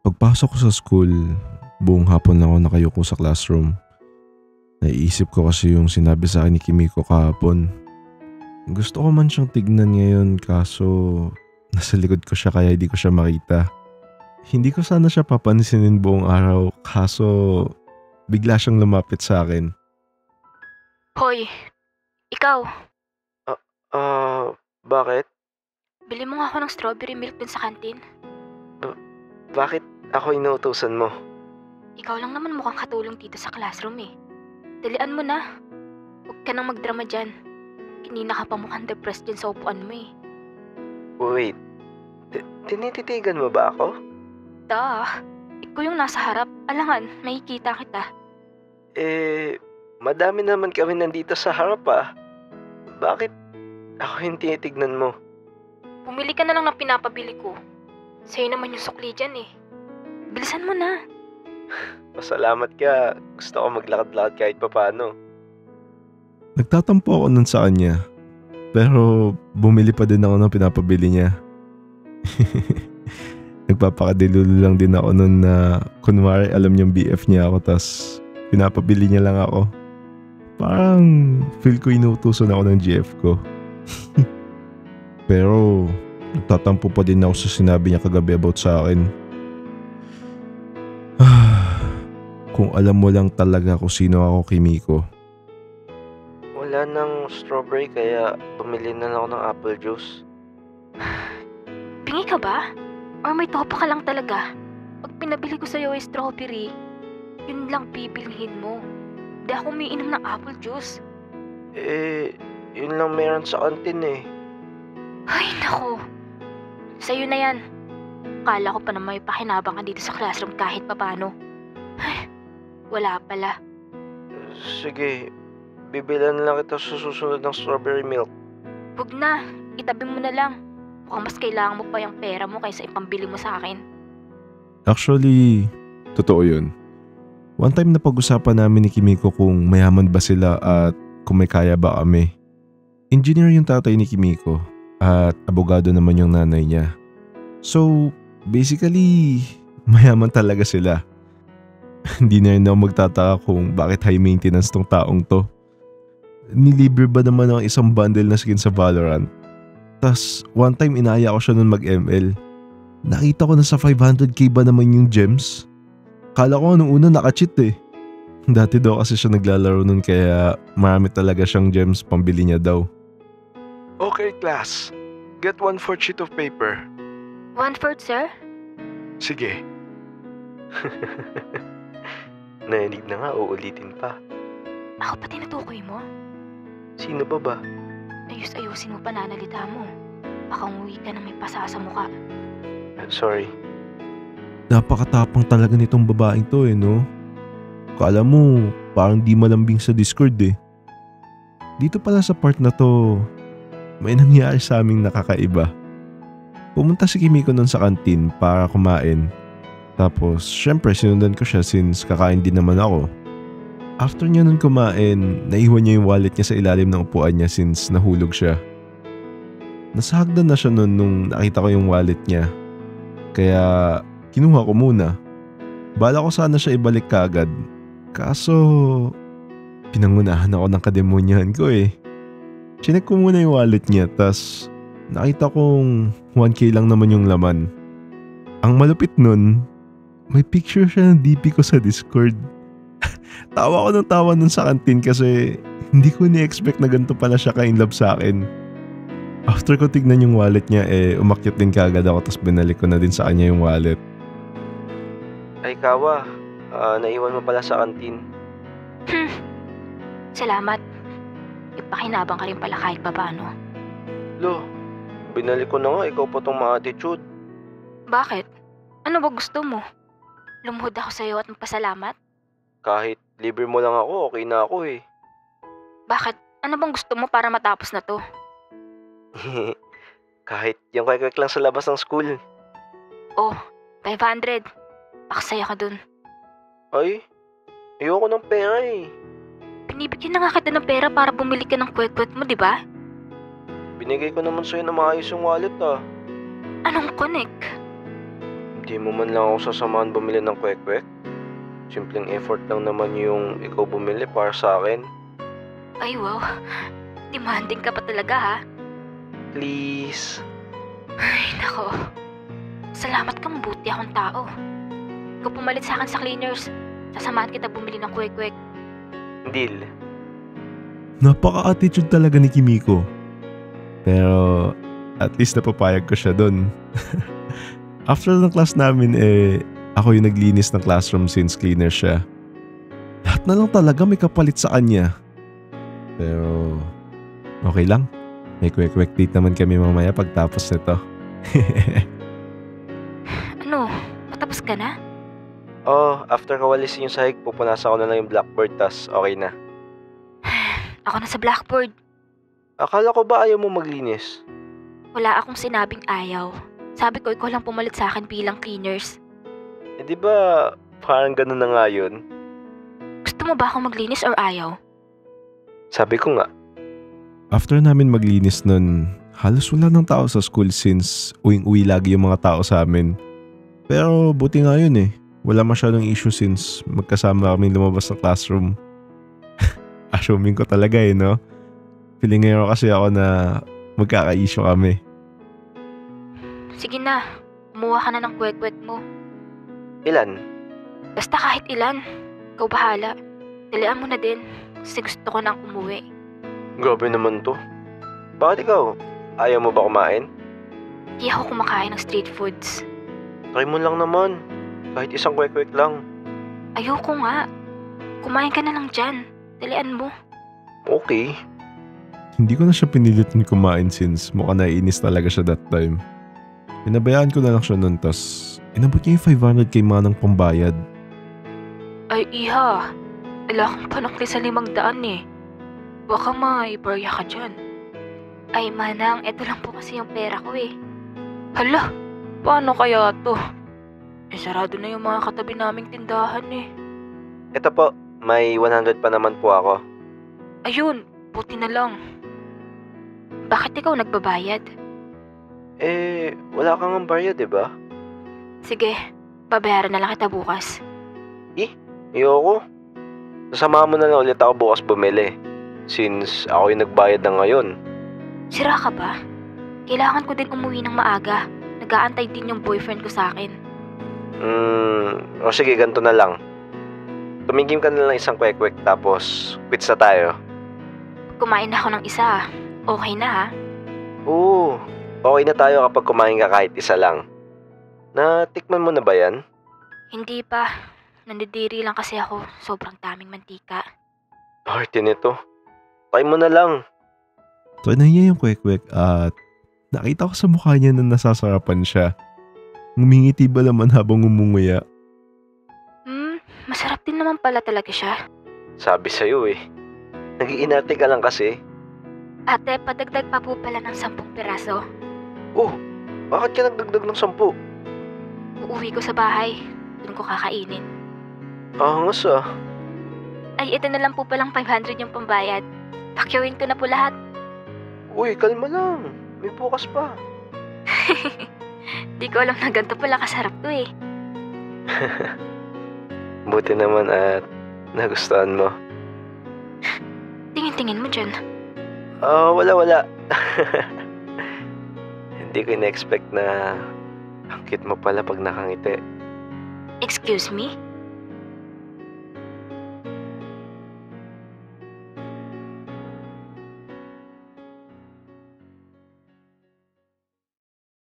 Pagpasok ko sa school, buong hapon lang ako nakayuko sa classroom. Naiisip ko kasi yung sinabi sa akin ni Kimiko kahapon. Gusto ko man siyang tignan ngayon kaso nasa likod ko siya kaya hindi ko siya makita. Hindi ko sana siya papansinin buong araw kaso bigla siyang lumapit sa akin. Hoy, ikaw, Ah, bakit? bili mo nga ako ng strawberry milk dun sa kantin. Bakit ako inuutusan mo? Ikaw lang naman mukhang katulong dito sa classroom eh. Dalian mo na. Huwag ka nang magdrama dyan. Kanina ka pa mukhang depressed dyan sa upuan mo eh. Wait, tinititigan mo ba ako? Ikaw yung nasa harap. Alangan, makikita kita. Madami naman kami nandito sa harap ah. Bakit ako yung tinitignan mo? Pumili ka na lang ng pinapabili ko. Sa'yo naman yung sukli dyan eh. Bilisan mo na. Pasalamat ka, gusto ko maglakad-lakad kahit papano. Nagtatampo ako nun sa kanya pero bumili pa din ako ng pinapabili niya. Nagpapakadilulo lang din ako nun na kunwari alam niyang BF niya ako tas pinapabili niya lang ako. Parang feel ko inuutusan ako ng GF ko. Pero nagtatampo pa din ako sa sinabi niya kagabi about sa akin. Kung alam mo lang talaga kung sino ako, Kimiko. Wala nang strawberry kaya bumili na lang ako ng apple juice. Pingi ka ba? Or may topa ka lang talaga? Pag pinabili ko sa'yo ay strawberry, yun lang bibilhin mo. Di ako umiinom ng apple juice. Yun lang meron sa kantin eh. Ay, naku. Sa'yo na yan. Kala ko pa na may pakinabang ka dito sa classroom kahit papano. Ay, wala pala. Sige, bibilan lang kita sa susunod ng strawberry milk. Huwag na, itabi mo na lang. Mukhang mas kailangan mo pa yung pera mo kaysa ipambili mo sa akin. Actually, totoo yun. One time na pag-usapan namin ni Kimiko kung mayaman ba sila at kung may kaya ba kami. Engineer yung tatay ni Kimiko at abogado naman yung nanay niya. So, basically, mayaman talaga sila. Hindi na rin ako magtataka kung bakit high maintenance tong taong to. Nilibre ba naman ang isang bundle na skin sa Valorant? Tas one time inaya ko siya nun mag-ML. Nakita ko na sa 500k ba naman yung gems? Kala ko nung una naka-cheat eh. Dati daw kasi siya naglalaro nun kaya marami talaga siyang gems pambili niya daw. Okay, class. Get 1/4 sheet of paper. 1/4, sir? Sige. Nainig na nga, uulitin pa. Ako pa tinutukoy mo? Sino ba? Ayus-ayusin mo pananalita mo. Baka umuwi ka na may pasa sa mukha. Sorry. Napakatapang talaga nitong babaeng to eh, no? Kala mo parang di malambing sa Discord eh. Dito pala sa part na to, may nangyari sa aming nakakaiba. Pumunta si Kimiko nun sa kantin para kumain. Tapos syempre sinundan ko siya since kakain din naman ako. After niya nun kumain, naiwan niya yung wallet niya sa ilalim ng upuan niya since nahulog siya. Nasa hagdan na siya nun nung nakita ko yung wallet niya. Kaya kinuha ko muna. Bala ko sana siya ibalik kaagad. Kaso pinangunahan ako ng kademonyahan ko eh. Chinek ko muna yung wallet niya tas nakita kong 1k lang naman yung laman. Ang malupit nun, may picture siya ng DP ko sa Discord. Tawa ko ng tawa nun sa kantin kasi hindi ko ni-expect na ganito pala siya ka-inlove sa akin. After ko tignan yung wallet niya umakyat din kaagad ako tapos binalik ko na din sa kanya yung wallet. Ay, Kawa. Naiwan mo pala sa kantin. Salamat. Ipakinabang ka rin pala kahit paano. Lo, binalik ko na nga, ikaw pa tong ma-attitude. Bakit? Ano ba gusto mo? Lumuhod ako sa'yo at magpasalamat? Kahit libre mo lang ako, okay na ako eh. Bakit? Ano bang gusto mo para matapos na to? Kahit yung kwek-kwek lang sa labas ng school. Oh, 500. Pakasaya ka dun. Ay, ayoko ng pera eh. Binibigyan na nga kita ng pera para bumili ka ng kwek-kwek mo, di ba? Binigay ko naman sa'yo na maayos yung wallet ah. Anong connect? Hindi mo man lang ako sasamahan bumili ng kwek-kwek. Simpleng effort lang naman yung ikaw bumili para sa akin. Ay wow, demanding ka pa talaga ha. Please. Ay nako, salamat ka, mabuti akong tao. Ikaw pumalit sa akin sa cleaners, sasamahan kita bumili ng kwek-kwek. Deal. Napaka-attitude talaga ni Kimiko. Pero at least napapayag ko siya dun. After ng class namin ako yung naglinis ng classroom since cleaner siya. Lahat na lang talaga may kapalit sa kanya. Pero okay lang. May kwek-kwek date naman kami mamaya pagtapos nito. Ano, patapos ka na? After kawalisin yung sahig, pupunasan ko na lang yung blackboard, tas okay na. Ako na sa blackboard. Akala ko ba ayaw mo maglinis? Wala akong sinabing ayaw. Sabi ko ikaw lang pumalit sa akin bilang cleaners. Di ba parang ganun na nga yun? Gusto mo ba akong maglinis or ayaw? Sabi ko nga. After namin maglinis nun, halos wala ng tao sa school since uwing-uwi lagi yung mga tao sa amin. Pero buti nga yun Wala masyadong issue since magkasama kami lumabas ng classroom. Assuming ko talaga no? Feeling ngayon kasi ako na magkaka-issue kami. Sige na, kumuha ka na ng kwek-kwek mo. Ilan? Basta kahit ilan, ikaw bahala. Dalian mo na din, kasi gusto ko nang umuwi. Grabe naman to. Bakit ikaw? Ayaw mo ba kumain? Hindi ako kumakain ng street foods. Try mo lang naman. Kahit isang kwek-kwek lang. Ayoko nga. Kumain ka na lang dyan. Dalian mo. Okay. Hindi ko na siya pinilit kumain since mukhang naiinis talaga siya that time. Pinabayaan ko na lang siya nun tas inabot niya yung 500 kay Manang pambayad. Ay iha, wala kang panukli sa 500 Baka maibarya ka dyan. Ay Manang, eto lang po kasi yung pera ko Hala, paano kaya to? Sarado na yung mga katabi naming tindahan Ito po, may 100 pa naman po ako. Ayun, buti na lang. Bakit ikaw nagbabayad? Wala kang ambarya, diba? Sige, babayaran na lang kita bukas. Ayoko. Sasamahan mo na lang ulit ako bukas bumili. Since ako yung nagbayad na ngayon. Sira ka ba? Kailangan ko din umuwi ng maaga. Nag-aantay din yung boyfriend ko sa akin. Sige, ganito na lang. Tumigim ka na lang isang kwek-kwek tapos quits na tayo. Kumain na ako ng isa. Okay na ha? Oo, okay na tayo kapag kumain ka kahit isa lang. Natikman mo na ba yan? Hindi pa. Nandidiri lang kasi ako. Sobrang daming mantika. Party nito. Try mo na lang. Try niya yung kwek-kwek at nakita ko sa mukha niya na nasasarapan siya. Ngumingiti ba naman habang umunguya? Masarap din naman pala talaga siya. Sabi sa'yo Nag-iinarte ka lang kasi. Ate, padagdag pa po pala ng 10 piraso. Bakit ka nagdagdag ng 10? Uuwi ko sa bahay. Doon ko kakainin. Angas Ay, ito na lang po palang 500 yung pambayad. Pakyawin ko na po lahat. Uy, kalma lang. May bukas pa. Di ko alam na ganito pala kasarap to Buti naman at nagustuhan mo. Tingin-tingin mo dyan. Wala. Hindi ko na-expect na ang cute mo pala pag nakangiti. Excuse me?